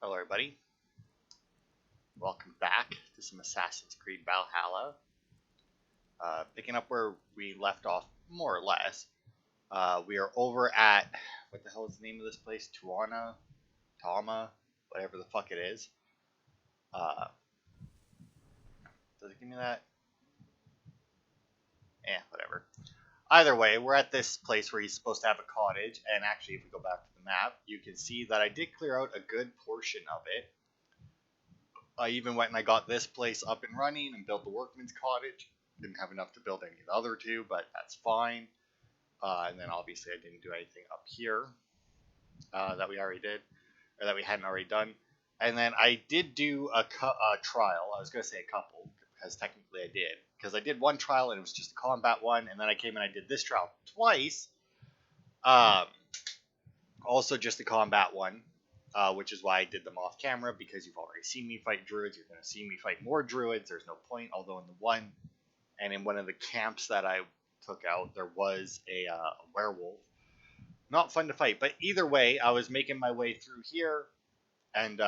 Hello everybody, welcome back to some Assassin's Creed Valhalla. Picking up where we left off, more or less. We are over at, what the hell is the name of this place? Tama, whatever the fuck it is. Does it give me that? Whatever. Either way, we're at this place where he's supposed to have a cottage, and actually if we go back to the map, you can see that I did clear out a good portion of it. I even went and I got this place up and running and built the workman's cottage. Didn't have enough to build any of the other two, but that's fine. And then obviously I didn't do anything up here that we already did, or that we hadn't already done. And then I did do a trial. I was going to say a couple, because technically I did. Because I did one trial and it was just a combat one, and then I came and I did this trial twice. Also just a combat one, which is why I did them off camera, because you've already seen me fight druids. You're going to see me fight more druids. There's no point, although in the one, and in one of the camps that I took out, there was a werewolf. Not fun to fight, but either way, I was making my way through here, and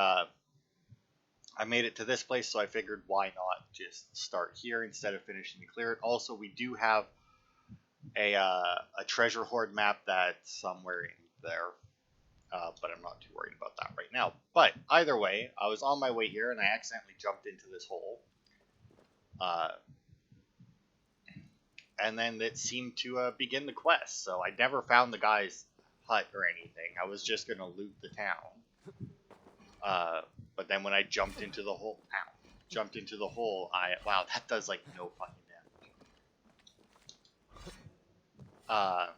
I made it to this place, so I figured why not just start here instead of finishing to clear it. Also, we do have a treasure hoard map that's somewhere in there, but I'm not too worried about that right now. But either way, I was on my way here, and I accidentally jumped into this hole. And then it seemed to begin the quest, so I never found the guy's hut or anything. I was just going to loot the town. But then when I jumped into the hole, wow, that does like no fucking damage.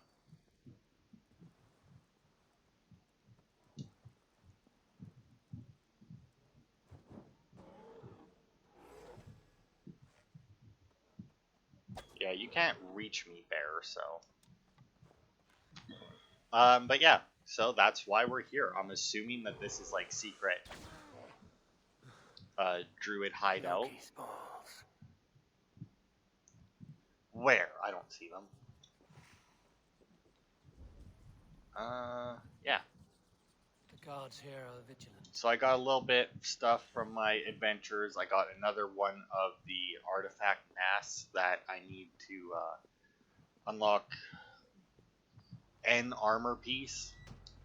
Yeah, you can't reach me, bear, so. But yeah, so that's why we're here. I'm assuming that this is like secret druid hideout. Where? I don't see them. Yeah. The guards here are vigilant. So I got a little bit of stuff from my adventures. I got another one of the artifact masks that I need to unlock an armor piece,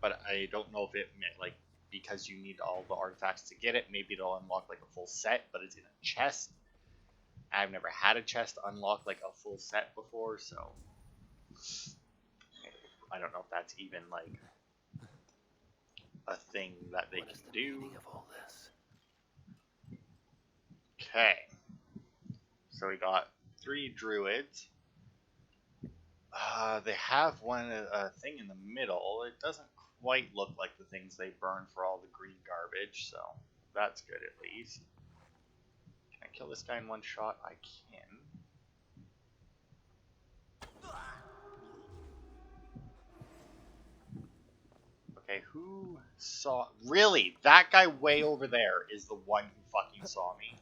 but I don't know if it meant like because you need all the artifacts to get it. Maybe it'll unlock like a full set, but it's in a chest. I've never had a chest unlock like a full set before, so I don't know if that's even like a thing that they can do. Okay, so we got 3 druids. They have one thing in the middle. It doesn't quite look like the things they burn for all the green garbage, so that's good at least. Can I kill this guy in one shot? I can. Okay, who saw... Really? That guy way over there is the one who fucking saw me.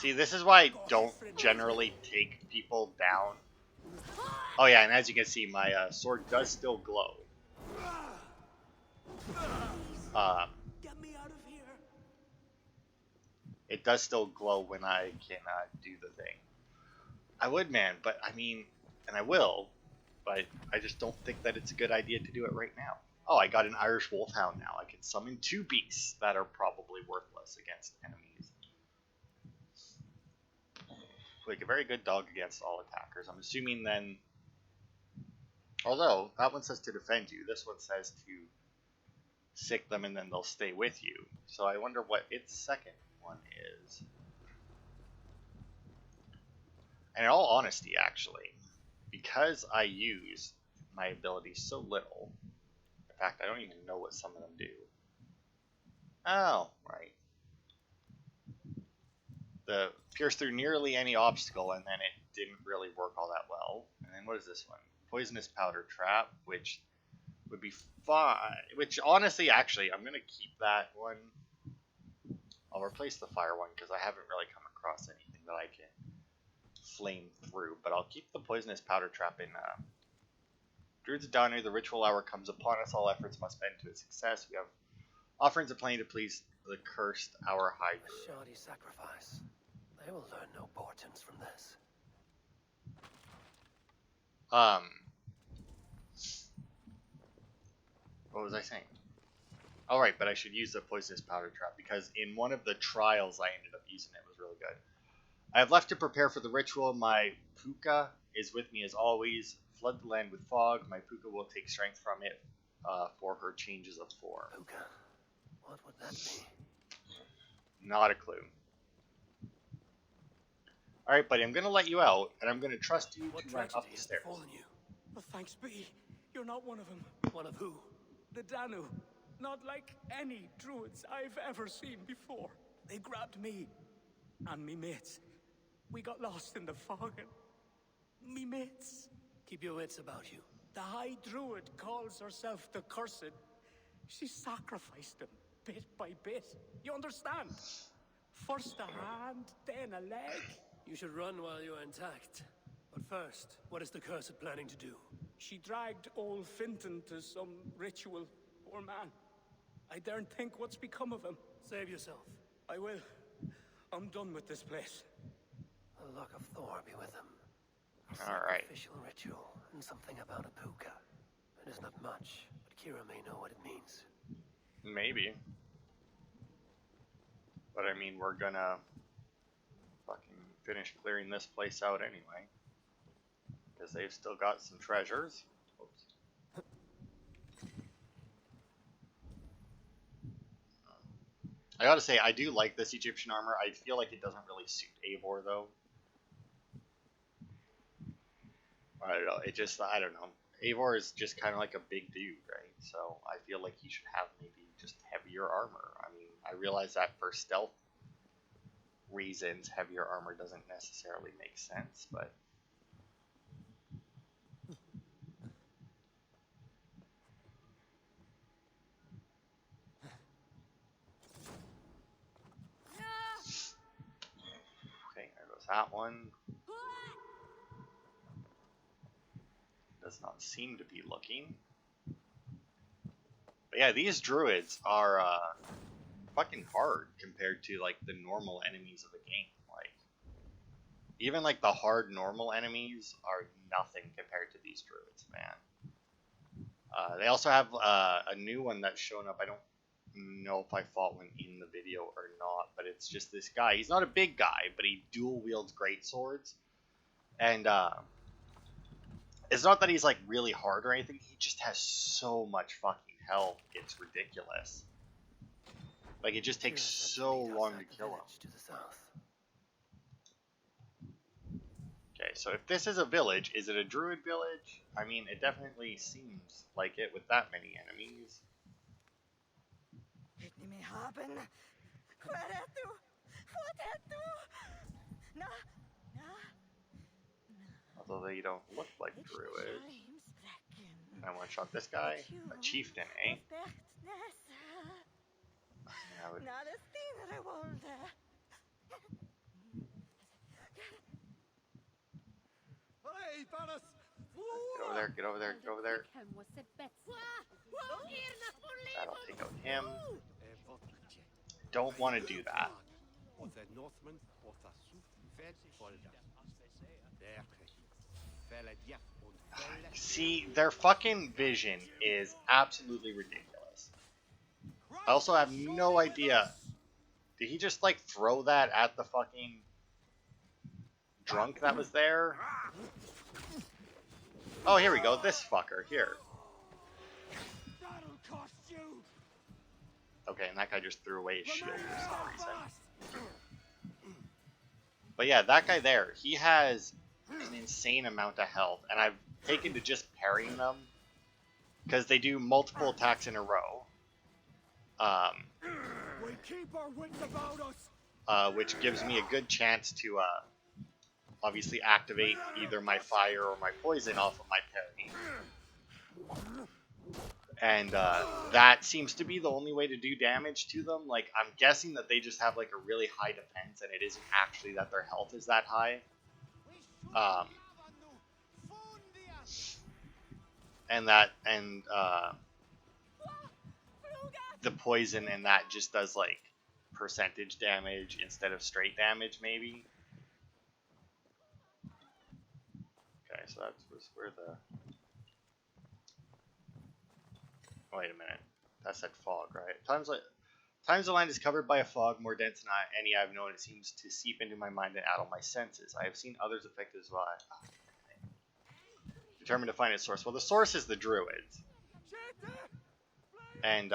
See, this is why I don't generally take people down. Oh yeah, and as you can see, my sword does still glow. Get me out of here. It does still glow when I can do the thing. I would, man, but I mean, and I will, but I just don't think that it's a good idea to do it right now. Oh, I got an Irish Wolfhound now. I can summon 2 beasts that are probably worthless against enemies. Like a very good dog against all attackers. I'm assuming then, although that one says to defend you, this one says to sick them and then they'll stay with you. So I wonder what its second one is. And in all honesty, actually, because I use my abilities so little, in fact, I don't even know what some of them do. Oh, right. The pierce through nearly any obstacle, and then it didn't really work all that well. And then what is this one? Poisonous powder trap, which would be fine. Which honestly, actually, I'm gonna keep that one. I'll replace the fire one because I haven't really come across anything that I can flame through, but I'll keep the poisonous powder trap in. Druid's Downer, the ritual hour comes upon us. All efforts must bend to its success. We have offerings of plenty to please the cursed hour high. A shoddy sacrifice. They will learn no portents from this. What was I saying? All right, but I should use the poisonous powder trap because in one of the trials I ended up using it. It was really good. I have left to prepare for the ritual. My puka is with me as always. Flood the land with fog. My puka will take strength from it for her changes of 4. Puka. What would that be? Not a clue. Alright, buddy, I'm going to let you out, and I'm going to trust you What to run up tragedy the has stairs. befallen you? Well, thanks be. You're not one of them. One of who? The Danu. Not like any druids I've ever seen before. They grabbed me and me mates. We got lost in the fog and me mates. Keep your wits about you. The High Druid calls herself the Cursed. She sacrificed them bit by bit. You understand? First a hand, then a leg. You should run while you're intact. But first, what is the Cursed planning to do? She dragged old Finton to some ritual. Poor man. I daren't think what's become of him. Save yourself. I will. I'm done with this place. The luck of Thor be with him. Alright. Official ritual and something about a puka. It is not much, but Kira may know what it means. Maybe. But I mean, we're gonna fucking finish clearing this place out anyway. Because they've still got some treasures. Oops. I gotta say, I do like this Egyptian armor. I feel like it doesn't really suit Eivor, though. I don't know. It just, I don't know. Eivor is just kind of like a big dude, right? So I feel like he should have maybe just heavier armor. I mean, I realize that for stealth reasons, heavier armor doesn't necessarily make sense, but... Okay, there goes that one. Does not seem to be looking. But yeah, these druids are fucking hard compared to like the normal enemies of the game. Like, even like the hard normal enemies are nothing compared to these druids, man. They also have a new one that's shown up. I don't know if I fought one in the video or not, but it's just this guy. He's not a big guy, but he dual wields great swords, and it's not that he's like really hard or anything. He just has so much fucking health. It's ridiculous. Like, it just takes so long to kill him. To the south. Okay, so if this is a village, is it a druid village? I mean, it definitely seems like it with that many enemies. Although they don't look like druids. I want to shot this guy. A chieftain, eh? I would... Get over there, get over there, get over there. That'll take out him. Don't want to do that. See, their fucking vision is absolutely ridiculous. I also have no idea. Did he just like throw that at the fucking drunk that was there? Oh, here we go. This fucker here. Okay, and that guy just threw away his shield for some reason. But yeah, that guy there, he has an insane amount of health, and I've taken to just parrying them because they do multiple attacks in a row. Which gives me a good chance to obviously activate either my fire or my poison off of my parry. And that seems to be the only way to do damage to them. Like, I'm guessing that they just have like a really high defense and it isn't actually that their health is that high. And the poison and that just does like percentage damage instead of straight damage, maybe. Okay, so that's where the. Wait a minute, that's that fog, right? Times the land is covered by a fog more dense than any I've known. It seems to seep into my mind and addle my senses. I have seen others affected as well. Determined to find its source. Well, the source is the druids. And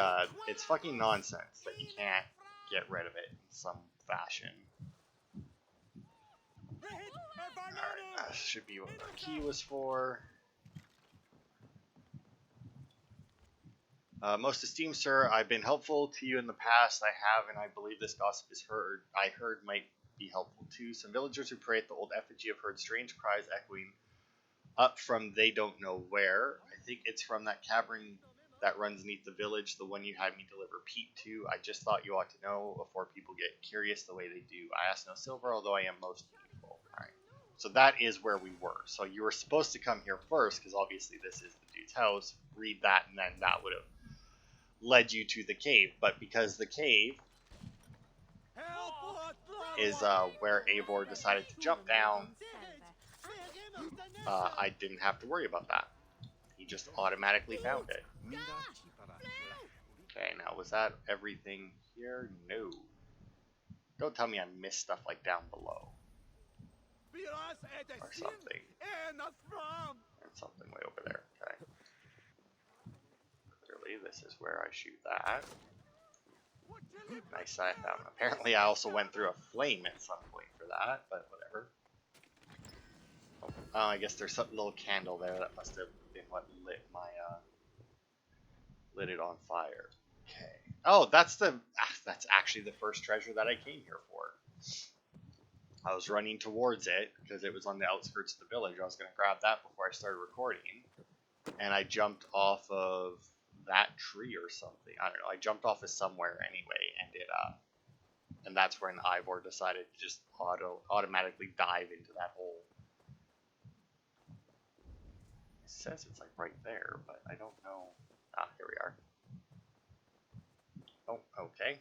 it's fucking nonsense that you can't get rid of it in some fashion. Alright, that should be what the key was for. Most esteemed sir, I've been helpful to you in the past. I have, and I believe this gossip I heard might be helpful too. Some villagers who pray at the old effigy have heard strange cries echoing up from they don't know where. I think it's from that cavern that runs beneath the village, the one you had me deliver Pete to. I just thought you ought to know before people get curious the way they do. I ask no silver, although I am most beautiful. Alright, so that is where we were. So you were supposed to come here first, because obviously this is the dude's house. Read that, and then that would have led you to the cave. But because the cave is where Eivor decided to jump down, I didn't have to worry about that. He just automatically found it. Okay, now was that everything here? No. Don't tell me I missed stuff like down below. Or something. And something way over there. Okay. Clearly this is where I shoot that. Nice I found. Apparently I also went through a flame at some point for that, but whatever. Oh, I guess there's some little candle there that must have been what lit my lit it on fire. Okay. Oh, that's actually the first treasure that I came here for. I was running towards it because it was on the outskirts of the village. I was going to grab that before I started recording, and I jumped off of that tree or something. I don't know. I jumped off of somewhere anyway, and that's when Eivor decided to just automatically dive into that hole. It says it's like right there, but I don't know. Ah, here we are. Oh, okay.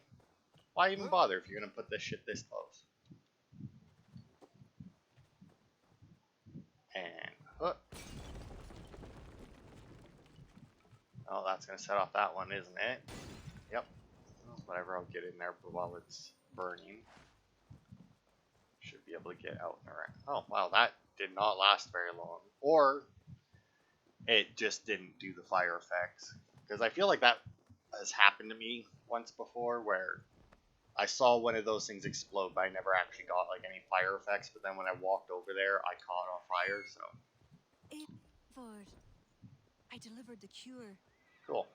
Why even bother if you're gonna put this shit this close? And oh, that's gonna set off that one, isn't it? Yep. Whatever, I'll get in there while it's burning. Should be able to get out and around. Oh, wow, that did not last very long. Or it just didn't do the fire effects. Because I feel like that has happened to me once before, where I saw one of those things explode, but I never actually got like any fire effects. But then when I walked over there, I caught on fire. So. Eivor, I delivered the cure. Cool.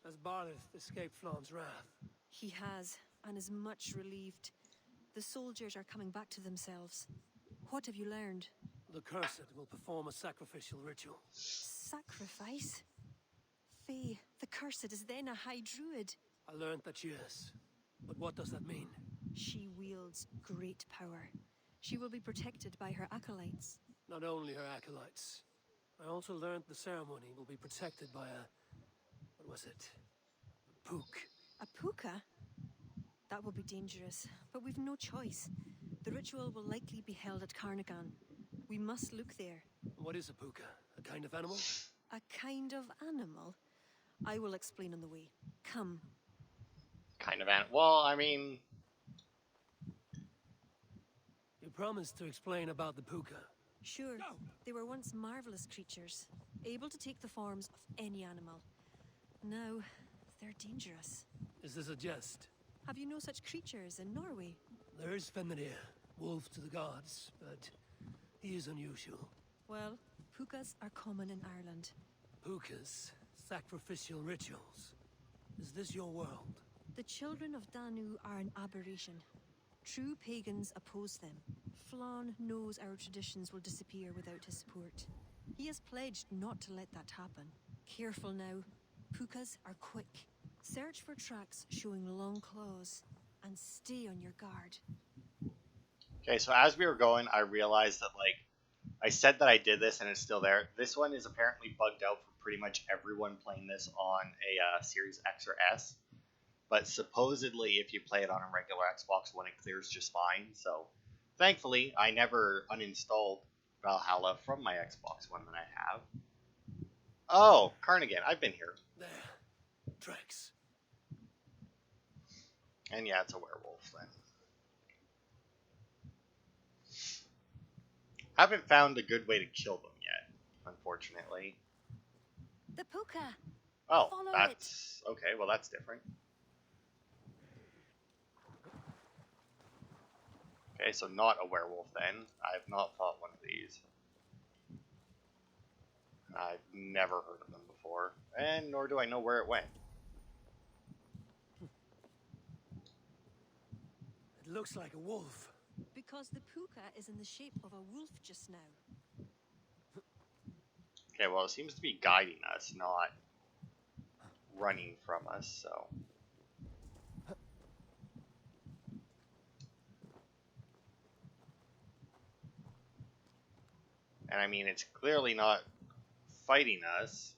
Has Barleth escaped Flawn's wrath? He has, and is much relieved. The soldiers are coming back to themselves. What have you learned? The Cursed will perform a sacrificial ritual. Sacrifice? Faye, the Cursed is then a high druid. I learned that, yes. But what does that mean? She wields great power. She will be protected by her acolytes. Not only her acolytes. I also learned the ceremony will be protected by a... what was it? A pook. A puka? That will be dangerous, but we've no choice. The ritual will likely be held at Carnagan. We must look there. What is a puka? A kind of animal? A kind of animal? I will explain on the way. Come. Kind of animal. Well, I mean... You promised to explain about the puka. Sure. They were once marvelous creatures, able to take the forms of any animal. Now, they're dangerous. Is this a jest? Have you no such creatures in Norway? There is Fenrir, wolf to the gods, but he is unusual. Well, pukas are common in Ireland. Pukas, sacrificial rituals. Is this your world? The children of Danu are an aberration. True pagans oppose them. Flann knows our traditions will disappear without his support. He has pledged not to let that happen. Careful now. Pukas are quick. Search for tracks showing long claws, and stay on your guard. Okay, so as we were going, I realized that, like, I said that I did this and it's still there. This one is apparently bugged out for pretty much everyone playing this on a Series X or S. But supposedly, if you play it on a regular Xbox One, it clears just fine. So, thankfully, I never uninstalled Valhalla from my Xbox One that I have. Oh, Carnigan, I've been here. There. Tracks. And yeah, it's a werewolf then. Haven't found a good way to kill them yet, unfortunately. The puka. Oh, Follow that's... Okay, well that's different. Okay, so not a werewolf then. I've not fought one of these. I've never heard of them before, and nor do I know where it went. It looks like a wolf. Because the puka is in the shape of a wolf just now. Okay, well it seems to be guiding us, not running from us, so... And I mean, it's clearly not fighting us,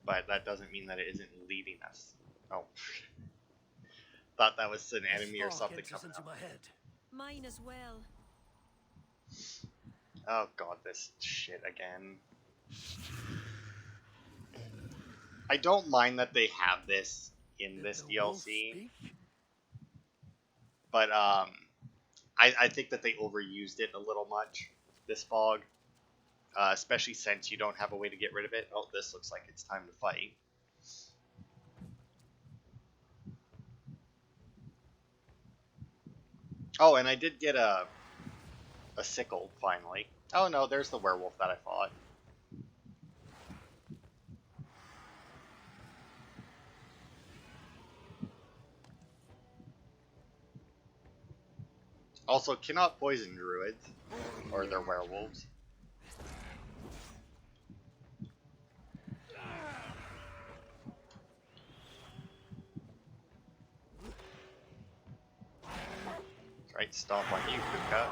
but that doesn't mean that it isn't leading us. Oh. Thought that was an enemy or something coming into up. my head. Mine as well. Oh god, this shit again. I don't mind that they have this in this DLC, but I think that they overused it a little much, this fog, especially since you don't have a way to get rid of it. Oh, this looks like it's time to fight. Oh, and I did get a sickle, finally. Oh no, there's the werewolf that I fought. Also, cannot poison druids, or their werewolves. Right, stomp on you, Puka.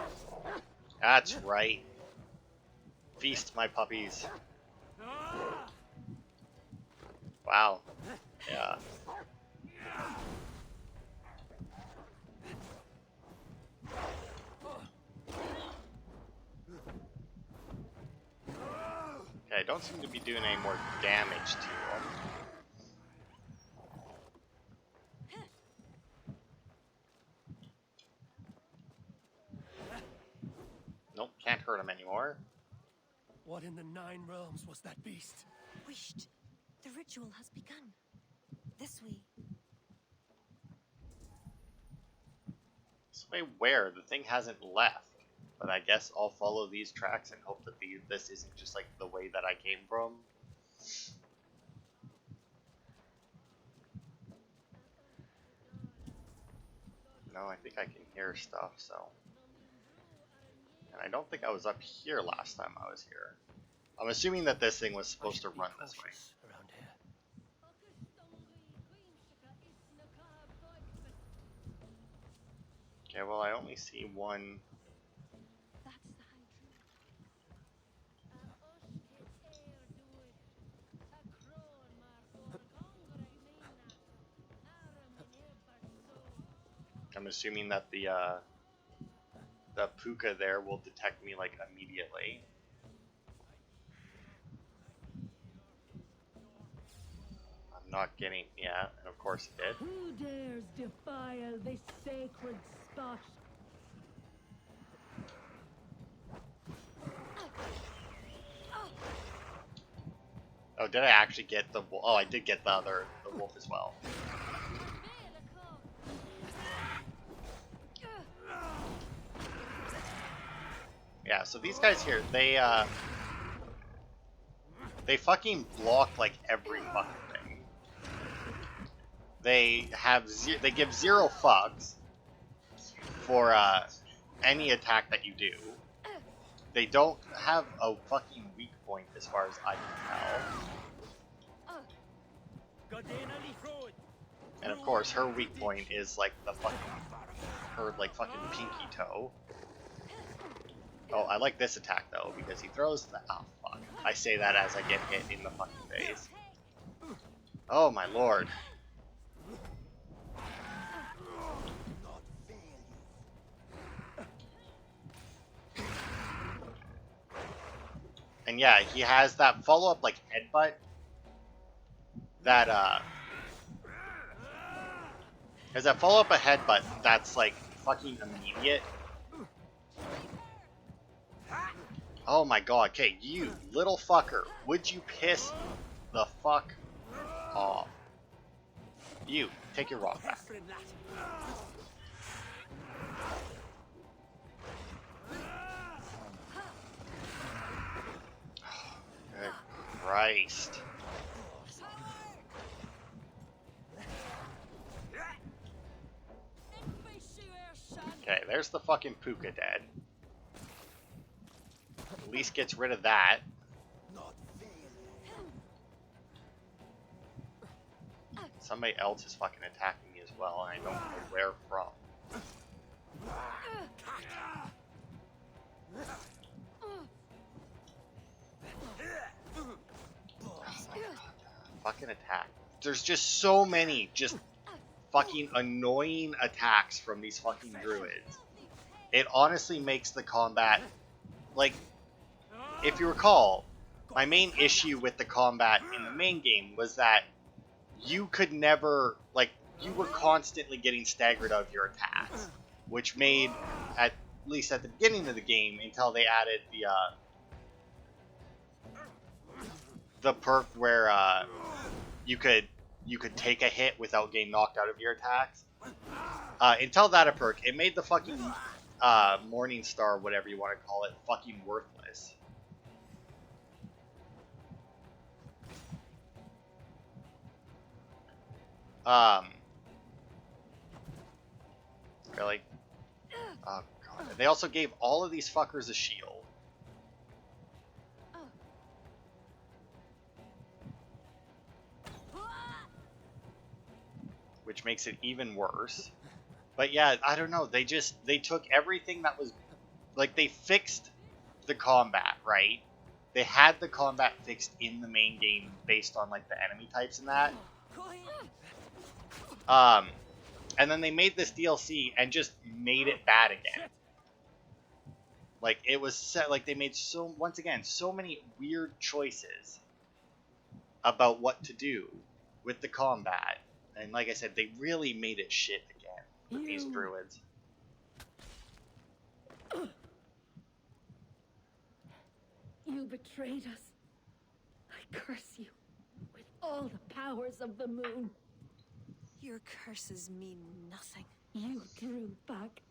That's right. Feast, my puppies. Wow. Yeah. Okay, I don't seem to be doing any more damage to them. Nope, can't hurt him anymore. What in the 9 realms was that beast? Wished. The ritual has begun. This way. This way where? The thing hasn't left. But I guess I'll follow these tracks and hope that this isn't just like the way that I came from. No, I think I can hear stuff, so... And I don't think I was up here last time I was here. I'm assuming that this thing was supposed to run this way. Around here. Okay, well I only see one... That's the high I'm assuming that the puka there will detect me like immediately. I'm not getting, yeah, and of course it did. Who dares defile this sacred spot? Oh, did I actually get the wolf? Oh, I did get the wolf as well. Yeah, so these guys here, they fucking block like every fucking thing. They give 0 fucks for any attack that you do. They don't have a fucking weak point as far as I can tell. And of course, her weak point is like the fucking Her, like, fucking pinky toe. Oh, I like this attack, though, because he throws the... Oh, fuck. I say that as I get hit in the fucking face. Oh, my lord. And yeah, he has that follow-up, like, headbutt. That, has that follow-up a headbutt that's, like, fucking immediate. Oh my god, okay, you little fucker. Would you piss the fuck off? You, take your rock back. Good Christ. Okay, there's the fucking Puka dead. At least gets rid of that. Somebody else is fucking attacking me as well, and I don't know where from. Oh my god. Fucking attack. There's just so many just fucking annoying attacks from these fucking druids. It honestly makes the combat, like, if you recall, my main issue with the combat in the main game was that you could never, like, you were constantly getting staggered out of your attacks, which made, at least at the beginning of the game, until they added the perk where you could take a hit without getting knocked out of your attacks. Until that perk, it made the fucking Morning Star, whatever you want to call it, fucking worthless. Really? Oh god. They also gave all of these fuckers a shield. Which makes it even worse. But yeah, I don't know. They took everything that was, like, they fixed the combat, right? They had the combat fixed in the main game based on, like, the enemy types and that. And then they made this DLC and just made it bad again. Like, it was set, like, they made once again, so many weird choices about what to do with the combat. And like I said, they really made it shit again with these druids. You betrayed us. I curse you with all the powers of the moon. Your curses mean nothing. You drew back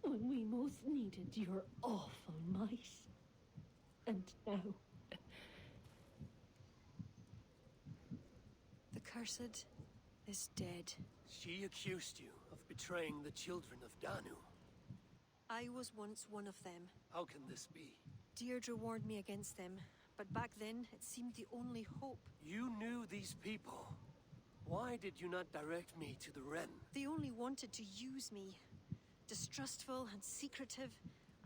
when we most needed your awful might. And now... The cursed is dead. She accused you of betraying the children of Danu. I was once one of them. How can this be? Deirdre warned me against them, but back then it seemed the only hope. You knew these people. Why did you not direct me to the Wren? They only wanted to use me. Distrustful and secretive.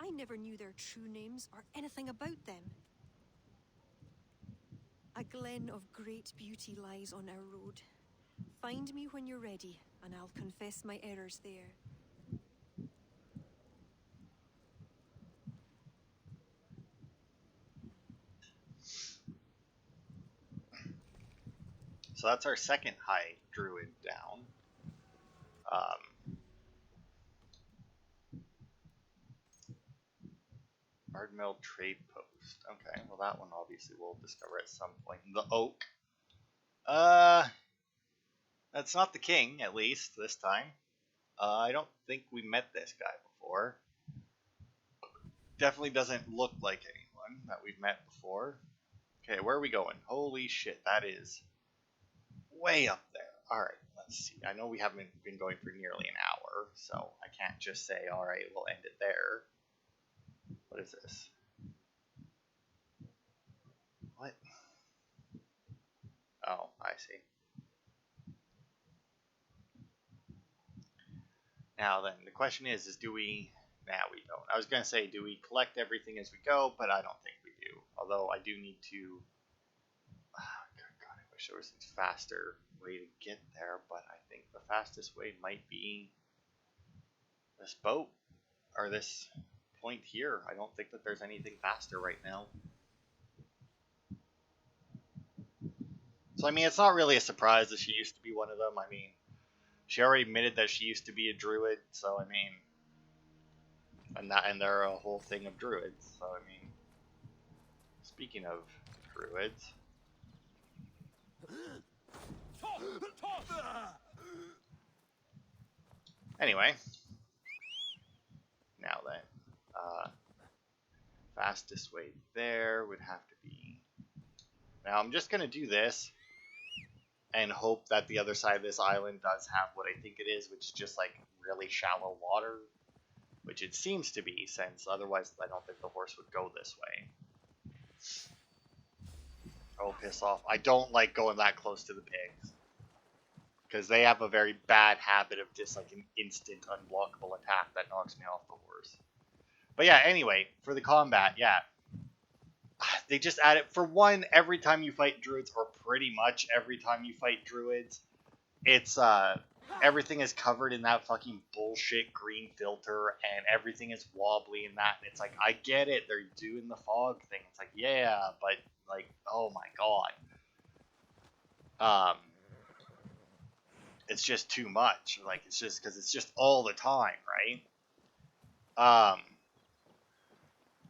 I never knew their true names or anything about them. A glen of great beauty lies on our road. Find me when you're ready, and I'll confess my errors there. So that's our second high druid down. Ardmill Trade Post. Okay, well that one obviously we'll discover at some point. The Oak. That's not the king, at least, this time. I don't think we met this guy before. Definitely doesn't look like anyone that we've met before. Okay, where are we going? Holy shit, that is way up there. Alright, let's see. I know we haven't been going for nearly an hour, so I can't just say, alright, we'll end it there. What is this? What? Oh, I see. Now then, the question is do we... Nah, we don't. I was going to say, do we collect everything as we go? But I don't think we do. Although I do need to... God, I wish there was a faster way to get there. But I think the fastest way might be this boat. Or this point here. I don't think that there's anything faster right now. So, I mean, it's not really a surprise that she used to be one of them. I mean, she already admitted that she used to be a druid. So, I mean... And they're a whole thing of druids. So, I mean... Speaking of druids... Anyway. Now then. Fastest way there would have to be... Now, I'm just going to do this. And hope that the other side of this island does have what I think it is. Which is just like really shallow water. Which it seems to be, since otherwise I don't think the horse would go this way. Oh, piss off. I don't like going that close to the pigs. Because they have a very bad habit of just like an instant unblockable attack that knocks me off the horse. But yeah, anyway, for the combat, yeah. They just add it. For one, every time you fight druids, or pretty much every time you fight druids, it's, everything is covered in that fucking bullshit green filter, and everything is wobbly and that, and it's like, I get it, they're doing the fog thing. It's like, yeah, but, like, oh my god. It's just too much. Like, it's just, because it's just all the time, right?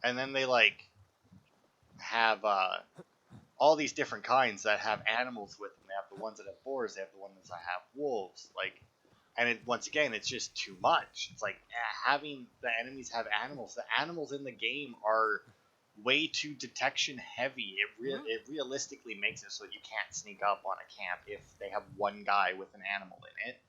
And then they, like, have, all these different kinds that have animals with them. They have the ones that have boars, they have the ones that have wolves, like, and it, once again, it's just too much. It's like, having the enemies have animals. The animals in the game are way too detection heavy. It realistically makes it so you can't sneak up on a camp if they have one guy with an animal in it.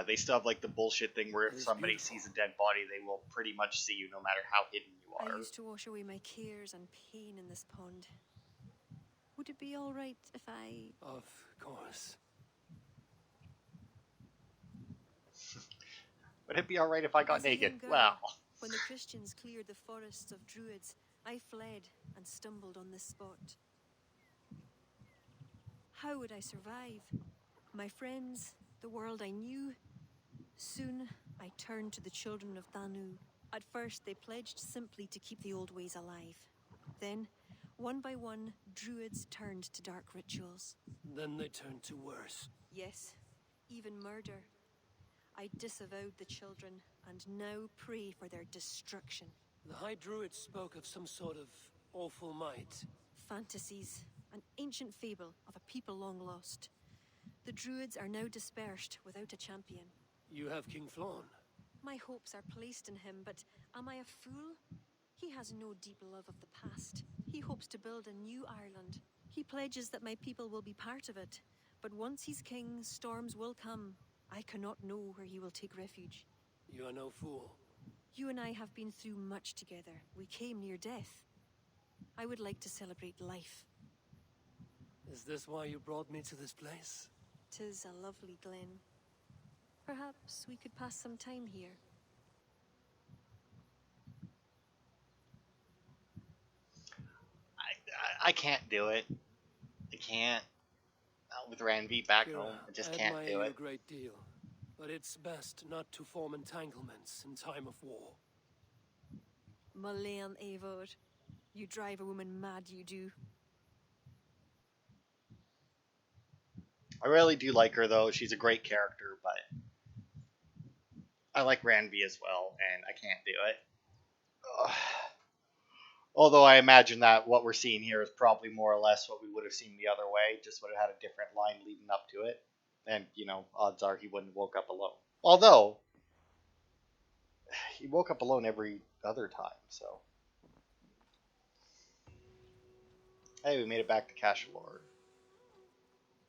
They still have like the bullshit thing where if somebody sees a dead body, they will pretty much see you no matter how hidden you are. I used to wash away my cares and pain in this pond. Would it be all right if I... Of course. Would it be alright if I got As a naked? young girl, Well... When the Christians cleared the forests of druids, I fled and stumbled on this spot. How would I survive? My friends, the world I knew. Soon, I turned to the children of Danu. At first, they pledged simply to keep the old ways alive. Then, one by one, druids turned to dark rituals. Then they turned to worse. Yes, even murder. I disavowed the children, and now pray for their destruction. The High Druid spoke of some sort of awful might. Fantasies, an ancient fable of a people long lost. The druids are now dispersed without a champion. You have King Flawn. My hopes are placed in him, but am I a fool? He has no deep love of the past. He hopes to build a new Ireland. He pledges that my people will be part of it. But once he's king, storms will come. I cannot know where he will take refuge. You are no fool. You and I have been through much together. We came near death. I would like to celebrate life. Is this why you brought me to this place? 'Tis a lovely glen. Perhaps we could pass some time here. I can't do it. I can't. Not with Ranvi back home. I just can't do I admire you it. a great deal, but it's best not to form entanglements in time of war. Mullane Eivor. You drive a woman mad, you do. I really do like her, though. She's a great character, but I like Ranvi as well, and I can't do it. Ugh. Although I imagine that what we're seeing here is probably more or less what we would have seen the other way, just would have had a different line leading up to it. And, you know, odds are he wouldn't have woke up alone. Although, he woke up alone every other time, so. Hey, we made it back to Cashalor.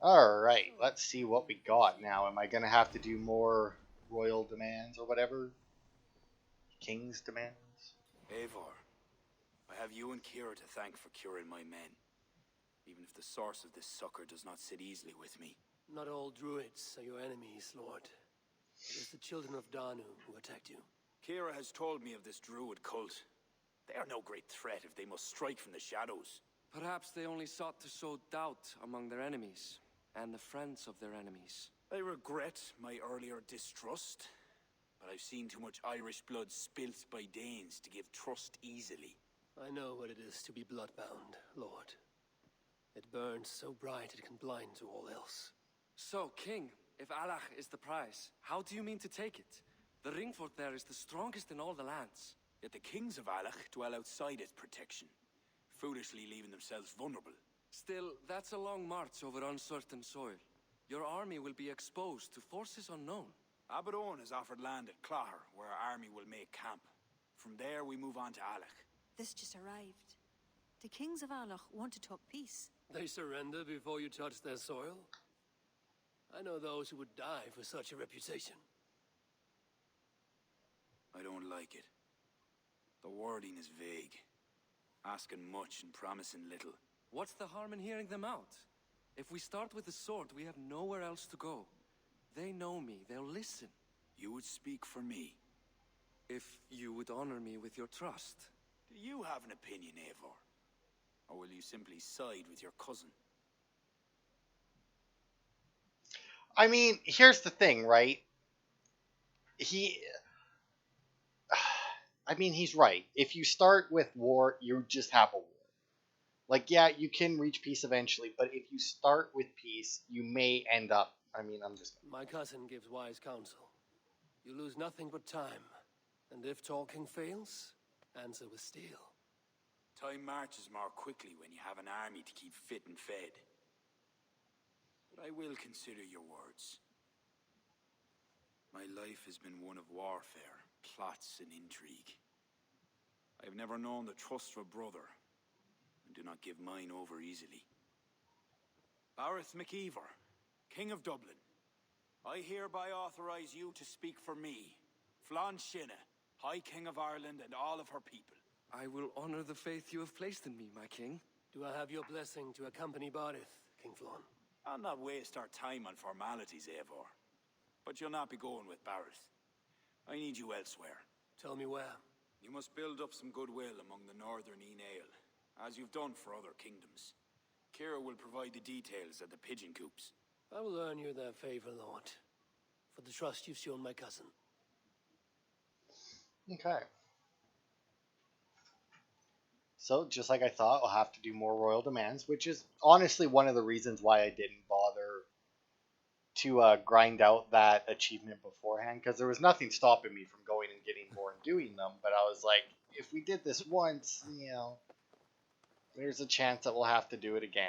Alright, let's see what we got now. Am I going to have to do more royal demands or whatever? King's demands? Eivor, I have you and Kira to thank for curing my men. Even if the source of this succor does not sit easily with me. Not all druids are your enemies, Lord. It is the children of Danu who attacked you. Kira has told me of this druid cult. They are no great threat if they must strike from the shadows. Perhaps they only sought to sow doubt among their enemies, and the friends of their enemies. I regret my earlier distrust, but I've seen too much Irish blood spilt by Danes to give trust easily. I know what it is to be bloodbound, Lord. It burns so bright it can blind to all else. So, King, if Allah is the prize, how do you mean to take it? The ring fort there is the strongest in all the lands. Yet the kings of Alach dwell outside its protection, foolishly leaving themselves vulnerable. Still, that's a long march over uncertain soil. Your army will be exposed to forces unknown. Abaddon has offered land at Clare, where our army will make camp. From there, we move on to Alach. This just arrived. The kings of Alach want to talk peace. They surrender before you touch their soil? I know those who would die for such a reputation. I don't like it. The wording is vague. Asking much and promising little. What's the harm in hearing them out? If we start with the sword, we have nowhere else to go. They know me, they'll listen. You would speak for me. If you would honor me with your trust. Do you have an opinion, Eivor? Or will you simply side with your cousin? I mean, here's the thing, right? He's right. If you start with war, you just have a war. Like, yeah, you can reach peace eventually, but if you start with peace, you may end up... My cousin gives wise counsel. You lose nothing but time. And if talking fails, answer with steel. Time marches more quickly when you have an army to keep fit and fed. But I will consider your words. My life has been one of warfare, plots and intrigue. I have never known the trust of a brother, and do not give mine over easily. Bareth MacEivor, King of Dublin, I hereby authorize you to speak for me, Flann Shinna, High King of Ireland and all of her people. I will honor the faith you have placed in me, my king. Do I have your blessing to accompany Barith, King Flann? I'll not waste our time on formalities, Eivor. But you'll not be going with Bareth. I need you elsewhere. Tell me where. You must build up some goodwill among the northern Enail, as you've done for other kingdoms. Kira will provide the details at the pigeon coops. I will earn you their favor, Lord, for the trust you've shown my cousin. Okay. So, just like I thought, I'll have to do more royal demands, which is honestly one of the reasons why I didn't bother to grind out that achievement beforehand, because there was nothing stopping me from going and getting more and doing them, but I was like, if we did this once, there's a chance that we'll have to do it again.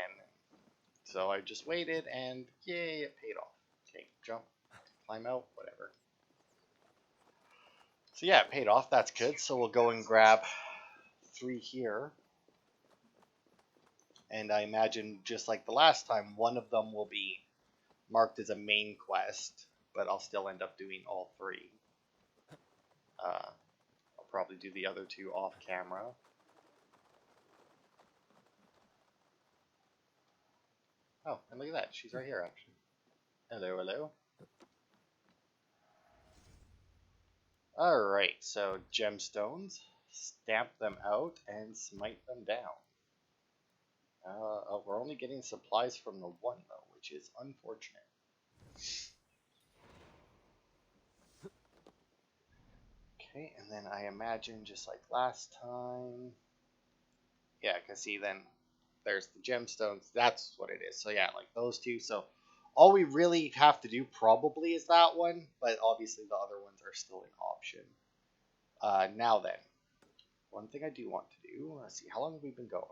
So I just waited, and yay, it paid off. Okay, jump, climb out, whatever. So yeah, it paid off, that's good. So we'll go and grab 3 here. And I imagine, just like the last time, one of them will be marked as a main quest, but I'll still end up doing all 3. I'll probably do the other 2 off camera. Oh, and look at that. She's right here, actually. Hello, hello. Alright, so gemstones. Stamp them out and smite them down. We're only getting supplies from the one, though, which is unfortunate. Okay, and then I imagine, just like last time... Yeah, because see, then there's the gemstones. That's what it is. So yeah, like those 2. So all we really have to do probably is that one, but obviously the other ones are still an option. Now then, one thing I do want to do, let's see, how long have we been going?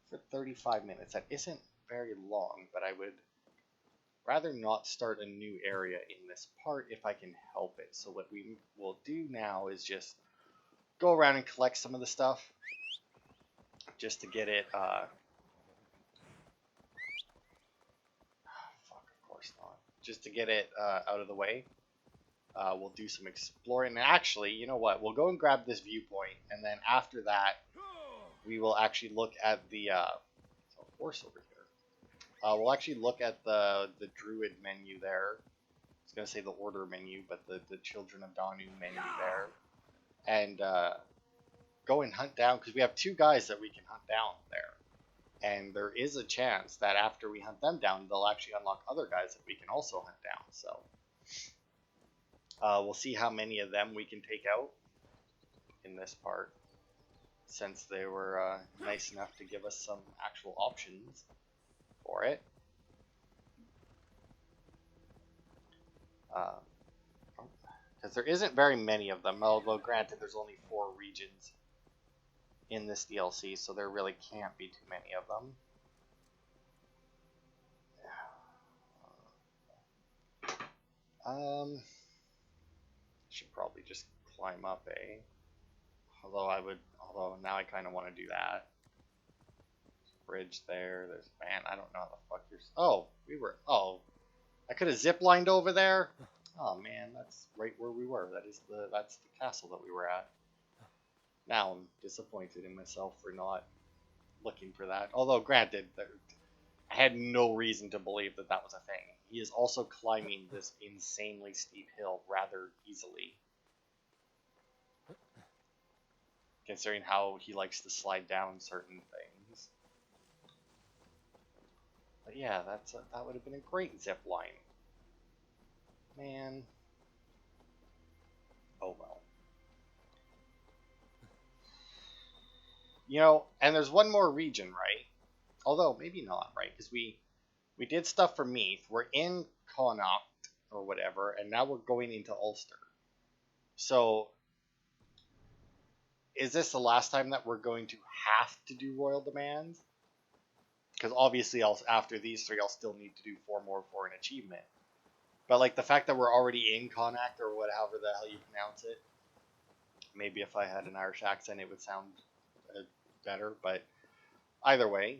For 35 minutes. That isn't very long, but I would rather not start a new area in this part if I can help it. So what we will do now is just go around and collect some of the stuff, just to get it, fuck, of course not. Just to get it out of the way. We'll do some exploring. And actually, you know what? We'll go and grab this viewpoint, and then after that, we will actually look at the horse over here. We'll actually look at the druid menu there. I was gonna say the order menu, but the Children of Danu menu there, and go and hunt down, because we have 2 guys that we can hunt down there, and there is a chance that after we hunt them down, they'll actually unlock other guys that we can also hunt down. So we'll see how many of them we can take out in this part, since they were nice enough to give us some actual options for it. Because there isn't very many of them, although granted there's only 4 regions in this DLC, so there really can't be too many of them. Should probably just climb up, eh? Although now I kind of want to do that. Bridge there, there's, man, I don't know how the fuck you're, I could have ziplined over there. Oh man, that's right where we were. That's the castle that we were at. Now I'm disappointed in myself for not looking for that. Although granted, I had no reason to believe that that was a thing. He is also climbing this insanely steep hill rather easily, considering how he likes to slide down certain things. But yeah, that would have been a great zip line. Man. Oh well. You know, and there's one more region, right? Although, maybe not, right? Because we did stuff for Meath. We're in Connacht, or whatever, and now we're going into Ulster. So, is this the last time that we're going to have to do royal demands? Because obviously, after these 3, I'll still need to do 4 more for an achievement. But like the fact that we're already in Connacht, or however the hell you pronounce it, maybe if I had an Irish accent, it would sound better. But either way,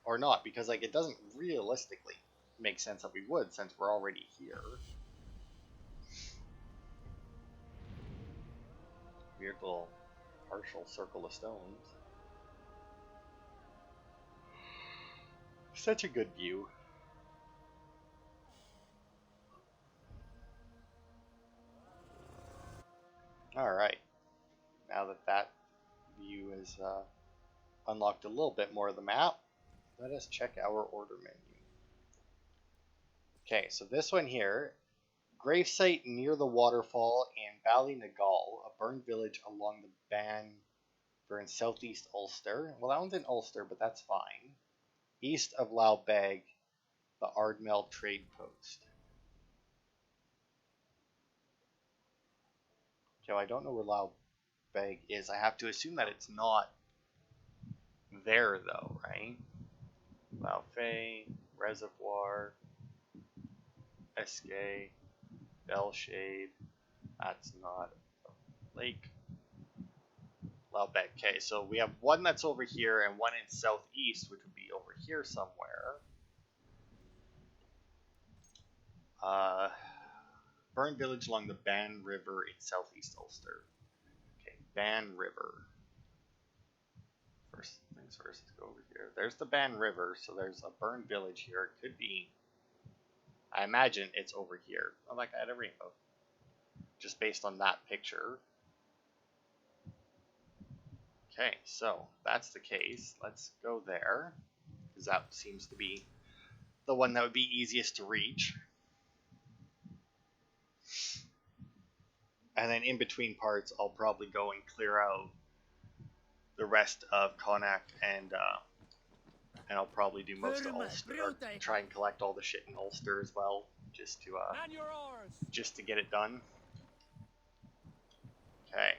or not, because like it doesn't realistically make sense that we would, since we're already here. Weird little partial circle of stones. Such a good view. Alright. Now that view has unlocked a little bit more of the map, let us check our order menu. Okay, so this one here, gravesite near the waterfall in Ballynagal, a burned village along the Ban. We're in southeast Ulster. Well, that one's in Ulster, but that's fine. East of Laubeg, the Ardmell trade post. Okay, well, I don't know where Laubeg is. I have to assume that it's not there, though, right? Laufey, Reservoir, Escae, Bellshade. That's not a lake. Laubeg. Okay, so we have one that's over here and one in southeast, which would be over here somewhere. Burn village along the Ban River in southeast Ulster. Okay, Ban River. First things first, let's go over here. There's the Ban River, so there's a burned village here. It could be, I imagine it's over here. Oh, like I had a rainbow. Just based on that picture. Okay, so that's the case. Let's go there, because that seems to be the one that would be easiest to reach. And then in between parts, I'll probably go and clear out the rest of Connacht, and I'll probably do most of Ulster, or try and collect all the shit in Ulster as well, just to get it done. Okay.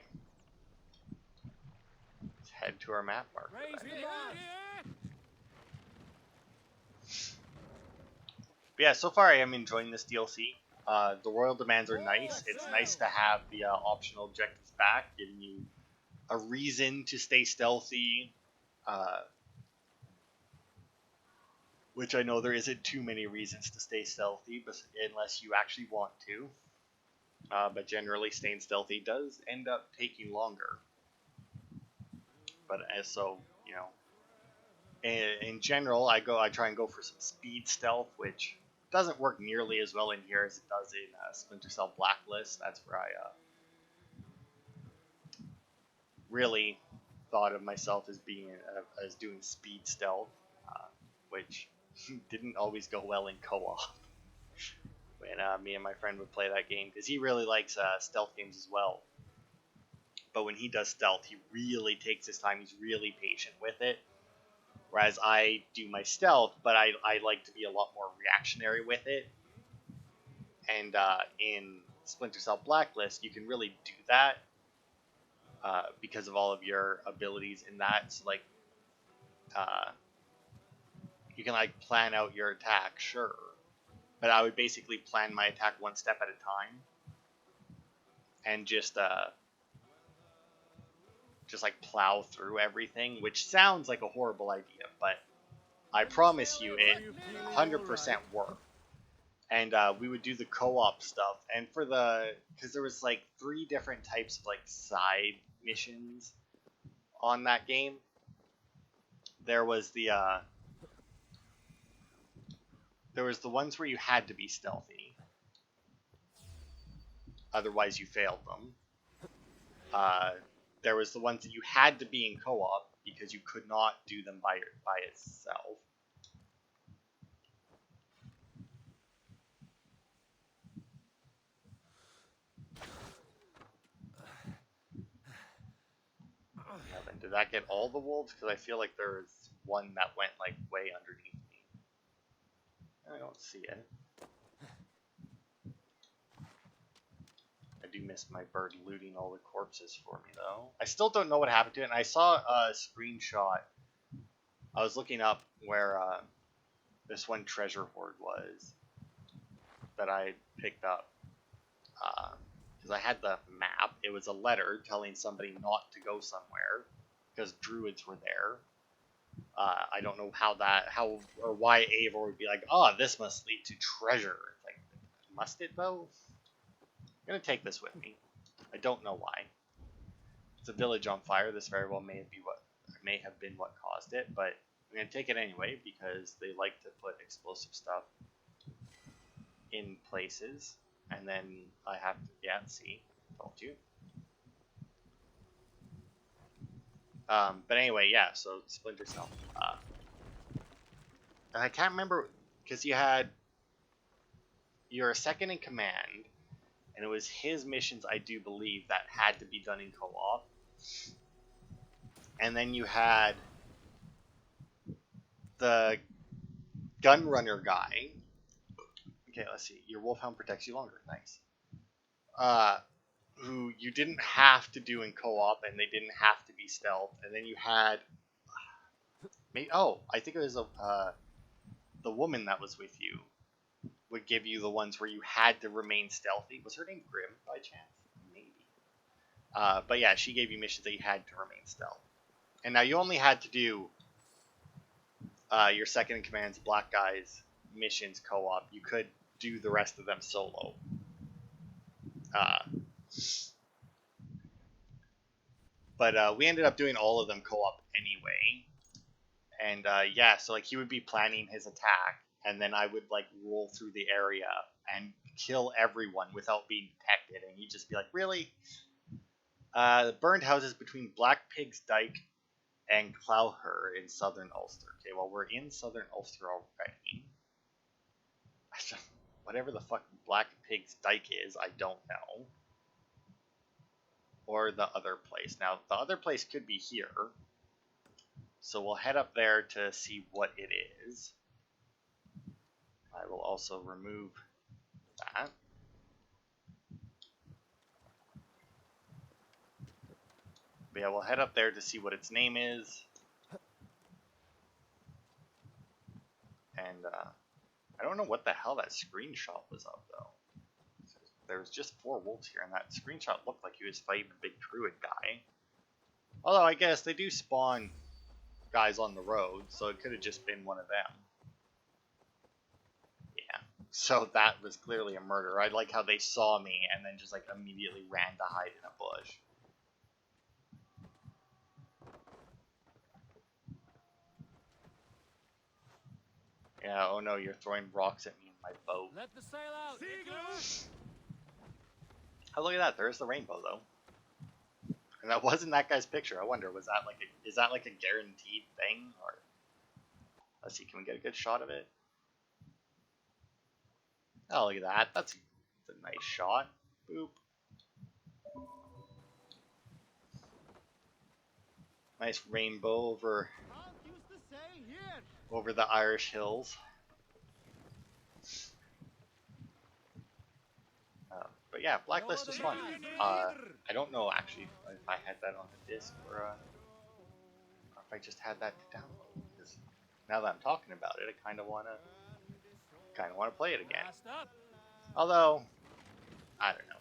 Let's head to our map marker. But yeah, so far I am enjoying this DLC. The royal demands are nice. It's nice to have the optional objectives back, giving you a reason to stay stealthy. Which I know there isn't too many reasons to stay stealthy, but unless you actually want to. But generally, staying stealthy does end up taking longer. But so, you know, in general, I try and go for some speed stealth, which doesn't work nearly as well in here as it does in Splinter Cell Blacklist. That's where I really thought of myself as being as doing speed stealth, which didn't always go well in co-op when me and my friend would play that game, because he really likes stealth games as well. But when he does stealth, he really takes his time. He's really patient with it. Whereas I do my stealth, but I like to be a lot more reactionary with it. And in Splinter Cell Blacklist, you can really do that because of all of your abilities in that. So, like, you can, like, plan out your attack, sure. But I would basically plan my attack one step at a time. And just like, plow through everything, which sounds like a horrible idea, but I promise you it 100% worked. And we would do the co-op stuff, and because there was like 3 different types of like side missions on that game. There was the ones where you had to be stealthy, otherwise you failed them. There was the ones that you had to be in co-op because you could not do them by itself. Did that get all the wolves? Because I feel like there was one that went like way underneath me. I don't see it. I do miss my bird looting all the corpses for me, though. I still don't know what happened to it, and I saw a screenshot. I was looking up where this one treasure hoard was that I picked up. Because I had the map. It was a letter telling somebody not to go somewhere because druids were there. I don't know how or why Eivor would be like, oh, this must lead to treasure. It's like, must it though? I'm gonna take this with me. I don't know why. It's a village on fire. This very well may have been what caused it, but I'm gonna take it anyway because they like to put explosive stuff in places, and then I have to, see, told you. But anyway, yeah, so Splinter Cell. And I can't remember, because you're a second in command, and it was his missions, I do believe, that had to be done in co-op. And then you had the gunrunner guy. Okay, let's see. Your Wolfhound protects you longer. Nice. Who you didn't have to do in co-op, and they didn't have to be stealth. And then you had, I think it was the woman that was with you would give you the ones where you had to remain stealthy. Was her name Grim by chance? Maybe. But yeah, she gave you missions that you had to remain stealth. And now you only had to do your second in command's black guys missions co-op. You could do the rest of them solo. But we ended up doing all of them co-op anyway. And yeah, so like he would be planning his attack, and then I would like roll through the area and kill everyone without being detected, and he'd just be like, really? Burned houses between Black Pig's Dyke and Clowher in southern Ulster. Okay, well, we're in southern Ulster already. Whatever the fuck Black Pig's Dyke is, I don't know. Or the other place. Now, the other place could be here. So we'll head up there to see what it is. I will also remove that. But yeah, we'll head up there to see what its name is. And I don't know what the hell that screenshot was of, though. There was just 4 wolves here, and that screenshot looked like he was fighting a big druid guy. Although I guess they do spawn guys on the road, so it could have just been one of them. Yeah, so that was clearly a murder. I like how they saw me and then just like immediately ran to hide in a bush. Yeah, oh no, you're throwing rocks at me in my boat. Let the sail out. Oh, look at that. There's the rainbow, though. And that wasn't that guy's picture. I wonder, was that like is that like a guaranteed thing? Or let's see, can we get a good shot of it? Oh, look at that. That's a nice shot. Boop. Nice rainbow over the Irish hills. But yeah, Blacklist was fun. I don't know actually if I had that on the disc or if I just had that to download. Because now that I'm talking about it, I kind of wanna play it again. Although I don't know.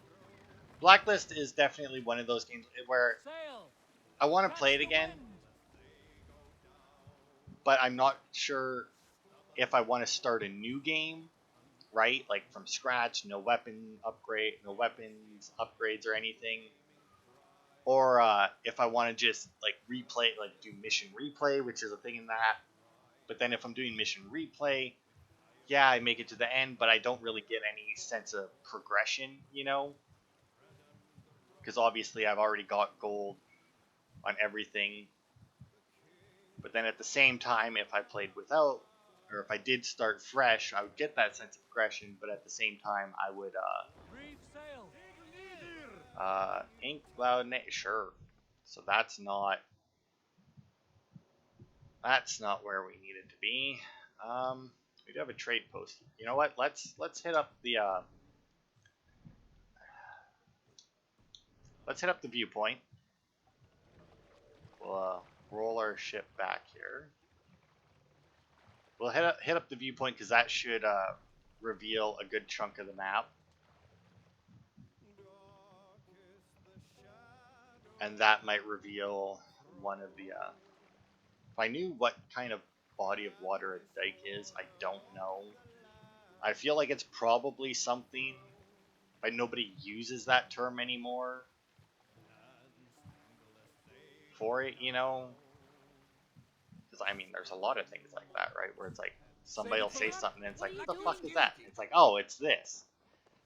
Blacklist is definitely one of those games where I want to play it again, but I'm not sure if I want to start a new game, right? Like from scratch, no weapons upgrades or anything. Or if I want to just like replay, like do mission replay, which is a thing in that. But then if I'm doing mission replay, yeah, I make it to the end, but I don't really get any sense of progression, you know? Because obviously I've already got gold on everything. But then at the same time, if I played without, or if I did start fresh, I would get that sense of progression, but at the same time, I would, ink cloud, sure. So that's not where we need it to be. We do have a trade post. You know what? Let's hit up the, viewpoint. We'll, roll our ship back here. We'll hit up the viewpoint because that should reveal a good chunk of the map. And that might reveal one of the... if I knew what kind of body of water a dike is, I don't know. I feel like it's probably something, but nobody uses that term anymore for it, you know? Because, I mean, there's a lot of things like that, right? Where it's like, somebody will say something and it's like, what the fuck is that? It's like, oh, it's this.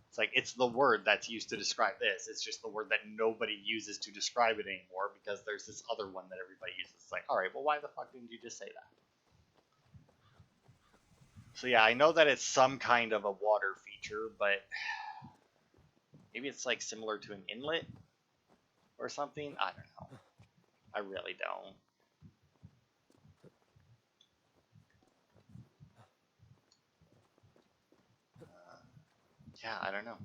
It's like, it's the word that's used to describe this. It's just the word that nobody uses to describe it anymore because there's this other one that everybody uses. It's like, alright, well, why the fuck didn't you just say that? So yeah, I know that it's some kind of a water feature, but maybe it's like similar to an inlet or something? I don't know. I really don't. Yeah, I don't know.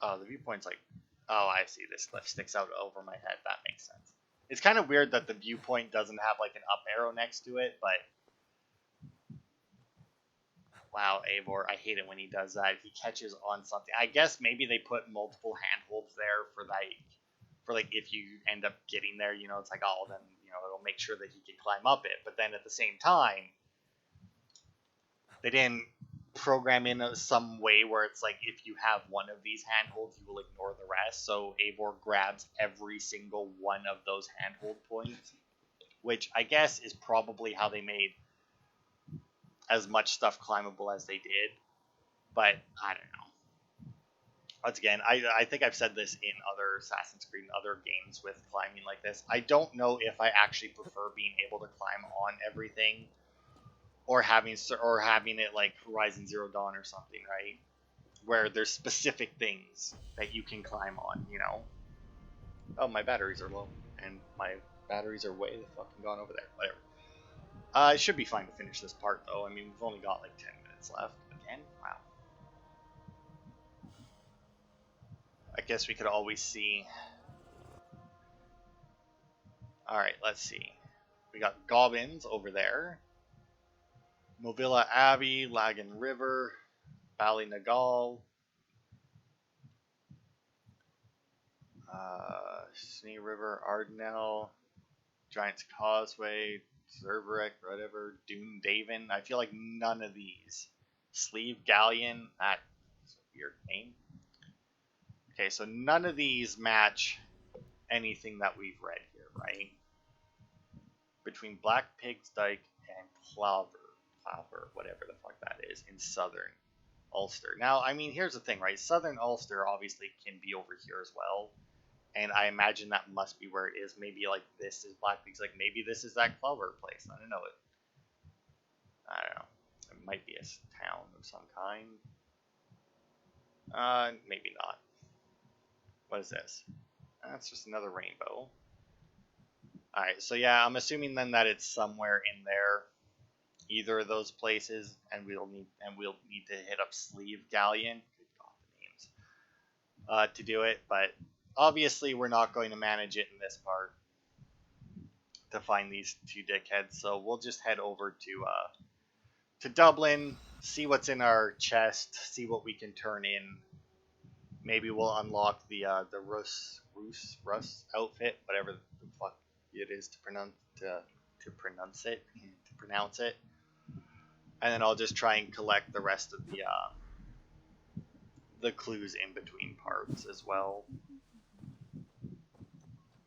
Oh, the viewpoint's like, oh, I see. This cliff sticks out over my head. That makes sense. It's kind of weird that the viewpoint doesn't have like an up arrow next to it, but wow, Eivor, I hate it when he does that. He catches on something. I guess maybe they put multiple handholds there for like if you end up getting there, you know, it's like, oh, then, you know, it'll make sure that he can climb up it. But then at the same time, they didn't program in some way where it's like if you have one of these handholds, you will ignore the rest. So Eivor grabs every single one of those handhold points, which I guess is probably how they made as much stuff climbable as they did. But I don't know. Once again, I think I've said this in other Assassin's Creed and other games with climbing like this. I don't know if I actually prefer being able to climb on everything or having it like Horizon Zero Dawn or something, right? Where there's specific things that you can climb on, you know? Oh, my batteries are low, and my batteries are way the fucking gone over there. Whatever. It should be fine to finish this part, though. I mean, we've only got like 10 minutes left. Again? Wow. I guess we could always see. Alright, let's see. We got Goblins over there. Movilla Abbey, Lagan River, Ballynagal, Snee River, Ardnell, Giant's Causeway, Zerberek, whatever, Dune Davin. I feel like none of these. Sleeve Galleon, that's a weird name. Okay, so none of these match anything that we've read here, right? between Black Pig's Dyke and Plover, whatever the fuck that is, in southern Ulster. Now, I mean, here's the thing, right? Southern Ulster obviously can be over here as well, and I imagine that must be where it is. Maybe like this is Black Pig's, like maybe this is that Clover place. I don't know. It might be a town of some kind. Maybe not. What is this? That's just another rainbow. Alright, so yeah, I'm assuming then that it's somewhere in there, either of those places, and we'll need to hit up Sleeve Galleon. Good God, the names. To do it, but obviously we're not going to manage it in this part to find these two dickheads, so we'll just head over to Dublin, see what's in our chest, see what we can turn in. Maybe we'll unlock the Russ outfit, whatever the fuck it is to pronounce it, and then I'll just try and collect the rest of the clues in between parts as well,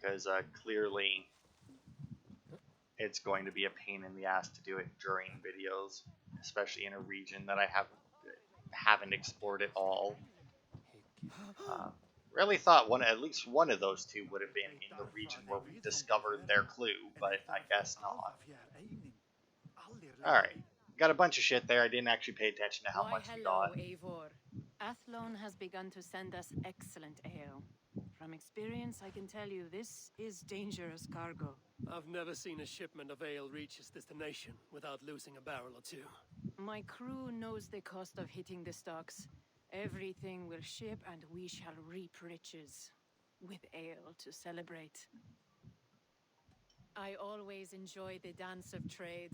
because clearly it's going to be a pain in the ass to do it during videos, especially in a region that I haven't explored at all. Really thought at least one of those two would have been in the region where we discovered their clue, but I guess not. Alright, got a bunch of shit there. I didn't actually pay attention to how much we got. Eivor. Athlone has begun to send us excellent ale. From experience, I can tell you this is dangerous cargo. I've never seen a shipment of ale reach its destination without losing a barrel or two. My crew knows the cost of hitting the stocks. Everything will ship and we shall reap riches. With ale to celebrate. I always enjoy the dance of trade.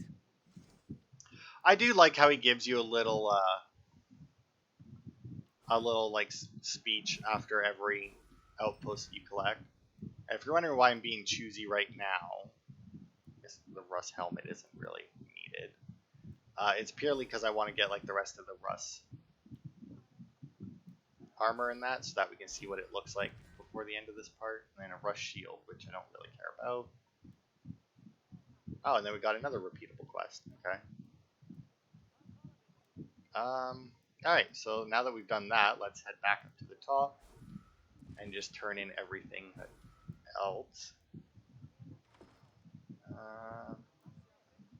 I do like how he gives you a little like speech after every outpost you collect. If you're wondering why I'm being choosy right now, I guess the Russ helmet isn't really needed. It's purely because I want to get like the rest of the Russ armor in that, so that we can see what it looks like before the end of this part, and then a Russ shield, which I don't really care about. Oh, and then we got another repeatable quest. Okay. Alright, so now that we've done that, let's head back up to the top and just turn in everything else.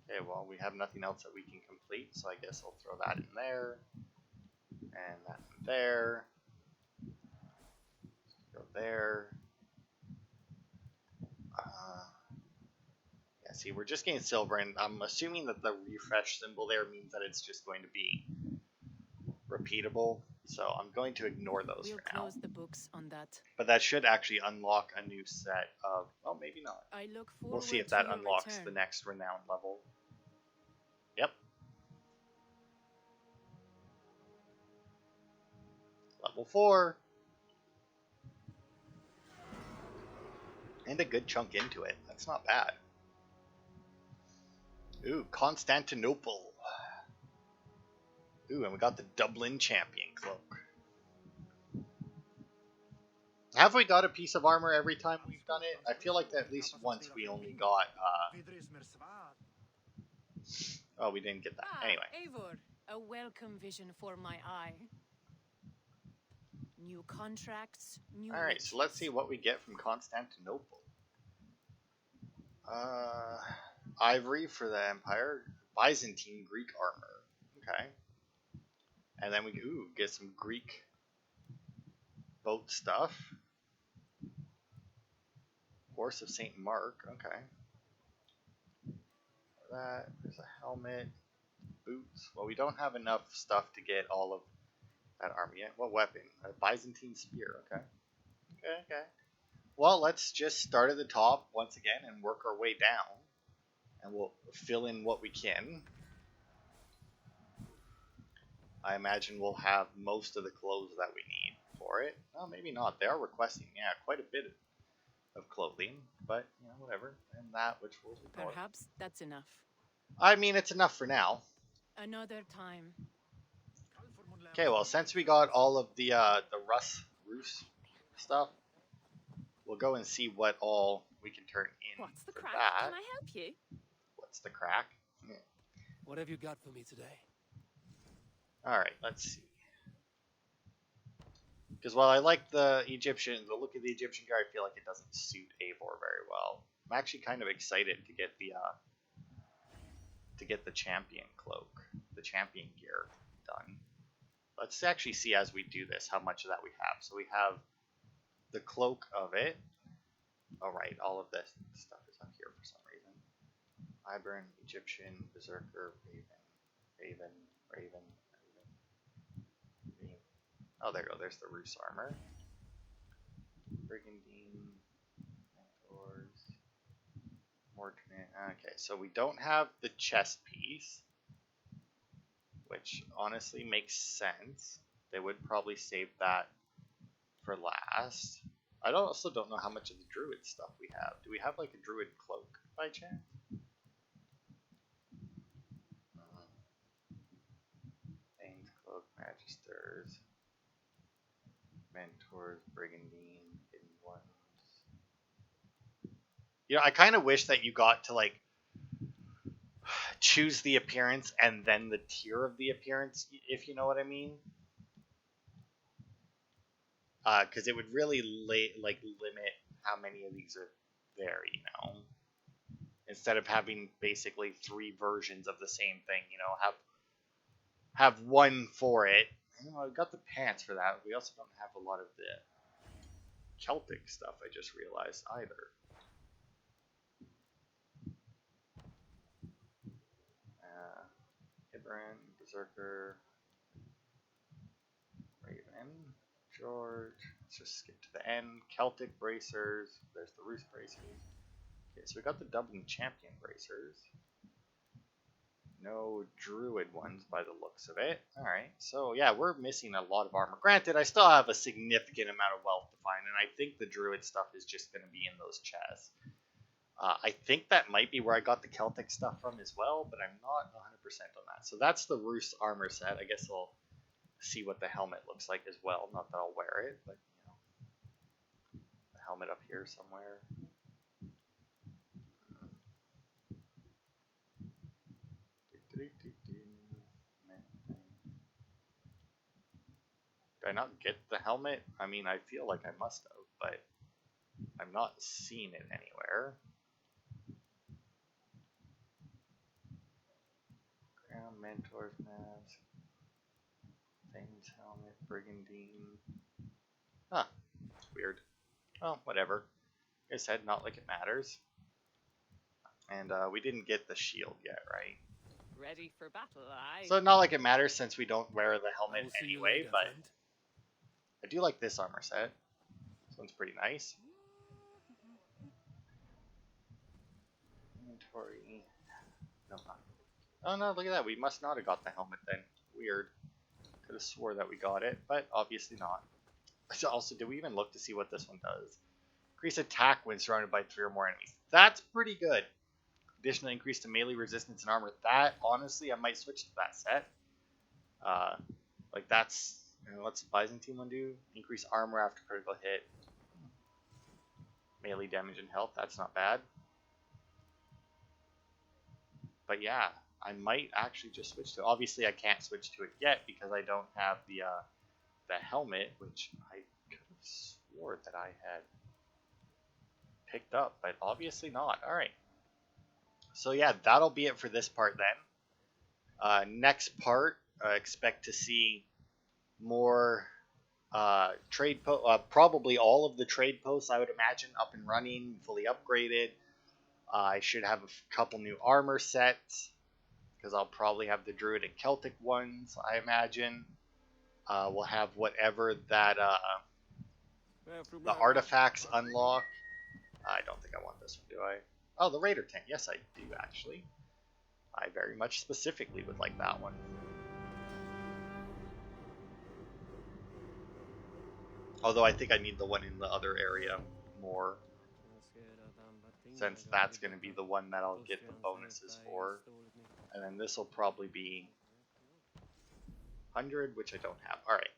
Okay, well, we have nothing else that we can complete, so I guess I'll throw that in there, and that in there. Go there. Yeah, see, we're just getting silver, and I'm assuming that the refresh symbol there means that it's just going to be repeatable, so I'm going to ignore those for now. We'll close the books on that. But that should actually unlock a new set of... Oh, maybe not. I look forward We'll see if that to your unlocks return. the next renown level. Yep. Level 4. And a good chunk into it. That's not bad. Ooh, Constantinople. Ooh, and we got the Dublin Champion Cloak. Have we got a piece of armor every time we've done it? I feel like that at least once we only got, oh, we didn't get that. Anyway. Eivor, a welcome vision for my eye. New contracts, new Alright, so let's see what we get from Constantinople. Ivory for the Empire. Byzantine Greek armor. Okay. And then we get some Greek boat stuff. Horse of St. Mark. Okay. That. There's a helmet. Boots. Well, we don't have enough stuff to get all of that armor yet. What weapon? A Byzantine spear. Okay. Okay. Well, let's just start at the top once again and work our way down. And we'll fill in what we can. I imagine we'll have most of the clothes that we need for it. Oh, maybe not. They are requesting, yeah, quite a bit of clothing. But, you know, whatever. And that, which will ignore. Perhaps that's enough. I mean, it's enough for now. Another time. Okay, well, since we got all of the Roos stuff, we'll go and see what all we can turn in What's the for crack? that. Can I help you? What's the crack? Yeah. What have you got for me today? All right, let's see. Because while I like the look of the Egyptian gear, I feel like it doesn't suit Eivor very well. I'm actually kind of excited to get the champion cloak, the champion gear done. Let's actually see as we do this how much of that we have. So we have the cloak of it. All right, all of this stuff is up here for some reason. Ibern, Egyptian, Berserker, Raven. Oh, there you go. There's the Roos armor. Brigandine, Mentors, Mortnit. Okay, so we don't have the chest piece, which honestly makes sense. They would probably save that for last. I also don't know how much of the druid stuff we have. Do we have like a druid cloak by chance? Thane's cloak, magisters, mentors, brigandine, hidden ones. You know, I kind of wish that you got to like choose the appearance and then the tier of the appearance, if you know what I mean. Because it would really limit how many of these are there, you know. Instead of having basically 3 versions of the same thing, you know, have one for it. You know, I got the pants for that. We also don't have a lot of the Celtic stuff, I just realized, either. Ibran, Berserker, Raven, George. Let's just skip to the end. Celtic bracers. There's the Roos bracers. Okay, so we got the Dublin champion bracers. No druid ones by the looks of it. Alright, so yeah, we're missing a lot of armor. Granted, I still have a significant amount of wealth to find, and I think the druid stuff is just going to be in those chests. I think that might be where I got the Celtic stuff from as well, but I'm not 100% on that. So that's the Roos armor set. I guess I'll see what the helmet looks like as well. Not that I'll wear it, but you know, the helmet up here somewhere. Did I not get the helmet? I mean, I feel like I must have, but I'm not seeing it anywhere. Crown, Mentor's mask, Thane's helmet, Brigandine. Huh, weird. Oh, whatever. Like I said, not like it matters. And we didn't get the shield yet, right? Ready for battle, aye. So not like it matters since we don't wear the I helmet will see you anyway, later, but friend. I do like this armor set. This one's pretty nice. Inventory. No, not. Oh no, look at that. We must not have got the helmet then. Weird. Could have swore that we got it, but obviously not. So also, did we even look to see what this one does? Increase attack when surrounded by 3 or more enemies. That's pretty good. Additional increase to melee resistance and armor. That, honestly, I might switch to that set. Like that's, you know, what's the Byzantine one do? Increase armor after critical hit. Melee damage and health. That's not bad. But yeah, I might actually just switch to it. Obviously, I can't switch to it yet because I don't have the helmet, which I could have swore that I had picked up, but obviously not. All right. So yeah, that'll be it for this part then. Next part, expect to see more trade probably all of the trade posts, I would imagine, up and running, fully upgraded. I should have a couple new armor sets because I'll probably have the Druid and Celtic ones, I imagine. We'll have whatever that the artifacts unlock. I don't think I want this one, do I? Oh, the Raider tent. Yes, I do, actually. I very much specifically would like that one. Although I think I need the one in the other area more, since that's going to be the one that I'll get the bonuses for. And then this will probably be 100, which I don't have. Alright.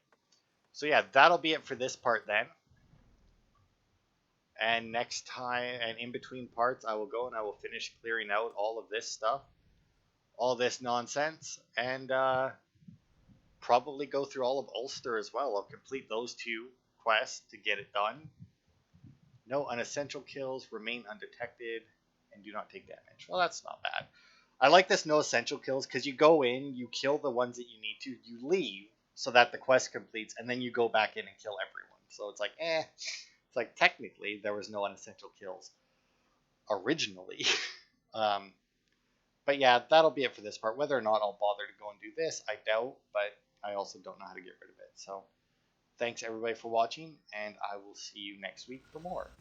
So yeah, that'll be it for this part then. And next time, and in between parts, I will go and I will finish clearing out all of this stuff, all this nonsense, and probably go through all of Ulster as well. I'll complete those 2 quests to get it done. No unessential kills, remain undetected, and do not take damage. Well, that's not bad. I like this no essential kills because you go in, you kill the ones that you need to, you leave so that the quest completes, and then you go back in and kill everyone. So it's like, It's like technically there was no unessential kills originally. But yeah, that'll be it for this part. Whether or not I'll bother to go and do this, I doubt, but I also don't know how to get rid of it. So thanks everybody for watching, and I will see you next week for more.